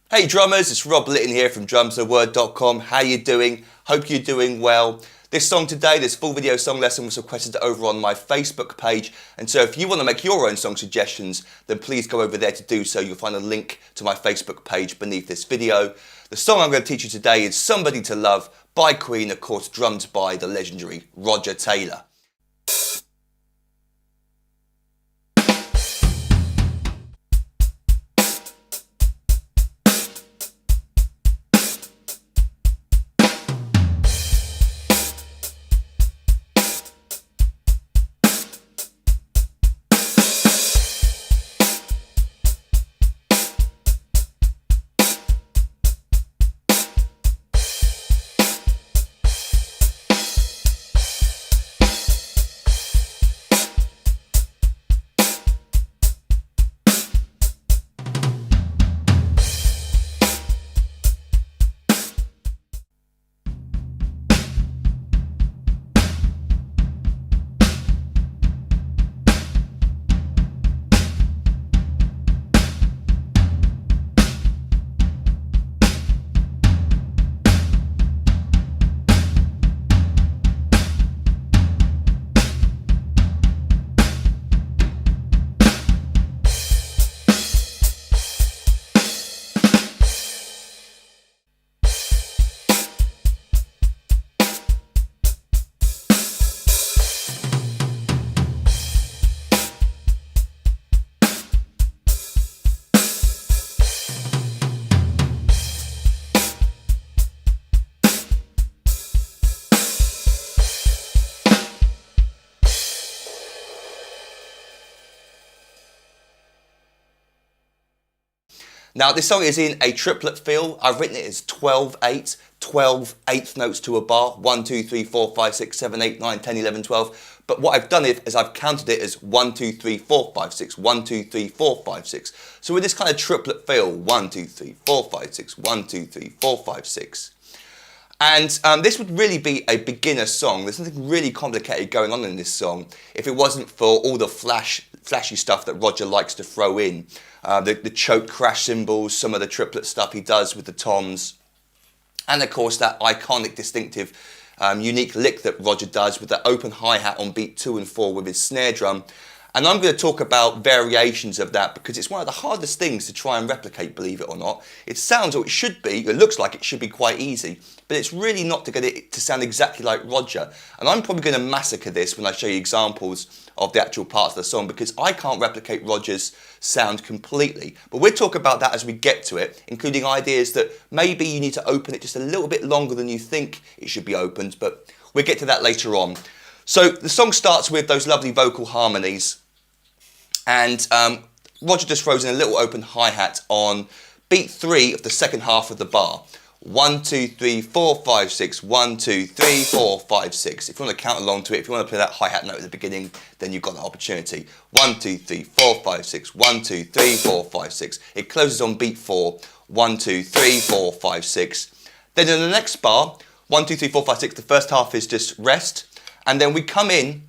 Hey drummers, it's Rob Litton here from drumstheword.com. How you doing? Hope you're doing well. This song today, this full video song lesson was requested over on my Facebook page, and so if you want to make your own song suggestions, then please go over there to do so. You'll find a link to my Facebook page beneath this video. The song I'm going to teach you today is Somebody to Love by Queen, of course drummed by the legendary Roger Taylor. Now this song is in a triplet feel. I've written it as 12-8, 12 eighth notes to a bar, 1, 2, 3, 4, 5, 6, 7, 8, 9, 10, 11, 12. But what I've done is I've counted it as 1, 2, 3, 4, 5, 6, 1, 2, 3, 4, 5, 6. So with this kind of triplet feel, 1, 2, 3, 4, 5, 6, 1, 2, 3, 4, 5, 6. And this would really be a beginner song. There's nothing really complicated going on in this song if it wasn't for all the flashy stuff that Roger likes to throw in. The choke crash cymbals, some of the triplet stuff he does with the toms, and of course that iconic, distinctive, unique lick that Roger does with the open hi-hat on beat 2 and 4 with his snare drum. And I'm going to talk about variations of that because it's one of the hardest things to try and replicate, believe it or not. It sounds, or it should be, it looks like it should be quite easy, but it's really not to get it to sound exactly like Roger. And I'm probably going to massacre this when I show you examples of the actual parts of the song because I can't replicate Roger's sound completely. But we'll talk about that as we get to it, including ideas that maybe you need to open it just a little bit longer than you think it should be opened, but we'll get to that later on. So the song starts with those lovely vocal harmonies, and Roger just throws in a little open hi-hat on beat 3 of the second half of the bar. 1, 2, 3, 4, 5, 6, 1, 2, 3, 4, 5, 6. If you want to count along to it, if you want to play that hi-hat note at the beginning, then you've got that opportunity. 1, 2, 3, 4, 5, 6, 1, 2, 3, 4, 5, 6. It closes on beat 4, 1, 2, 3, 4, 5, 6. Then in the next bar, 1, 2, 3, 4, 5, 6, the first half is just rest, and then we come in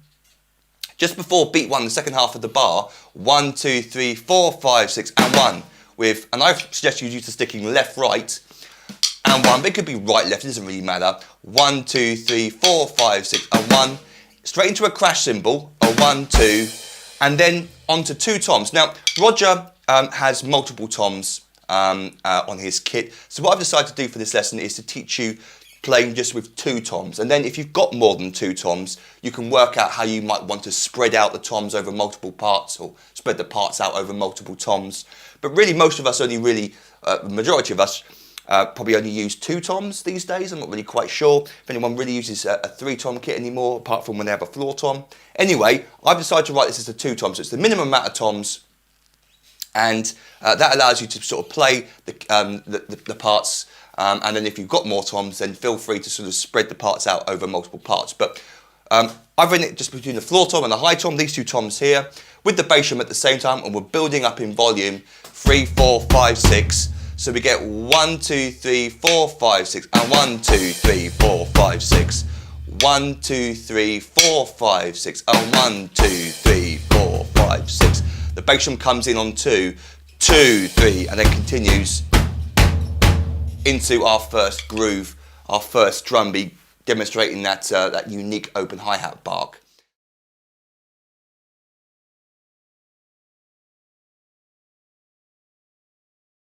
just before beat 1, the second half of the bar, 1, 2, 3, 4, 5, 6, and 1 with, and I suggest you use the sticking left, right, and 1, but it could be right, left, it doesn't really matter. 1, 2, 3, 4, 5, 6, and 1, straight into a crash cymbal, a 1, 2, and then onto 2 toms. Now, Roger has multiple toms on his kit, so what I've decided to do for this lesson is to teach you playing just with 2 toms, and then if you've got more than 2 toms, you can work out how you might want to spread out the toms over multiple parts, or spread the parts out over multiple toms. But really, most of us only really, the majority of us, probably only use 2 toms these days. I'm not really quite sure if anyone really uses a 3-tom kit anymore, apart from when they have a floor tom. Anyway, I've decided to write this as a 2 tom, so it's the minimum amount of toms, and that allows you to sort of play the parts. And then if you've got more toms, then feel free to sort of spread the parts out over multiple parts. But I've written it just between the floor tom and the high tom, these 2 toms here, with the bass drum at the same time, and we're building up in volume, 3, 4, 5, 6. So we get 1, 2, 3, 4, 5, 6, and 1, 2, 3, 4, 5, 6. 1, 2, 3, 4, 5, 6, and 1, 2, 3, 4, 5, 6. The bass drum comes in on 2, 2, 3, and then continues into our first groove, our first drum beat, demonstrating that that unique open hi-hat bark.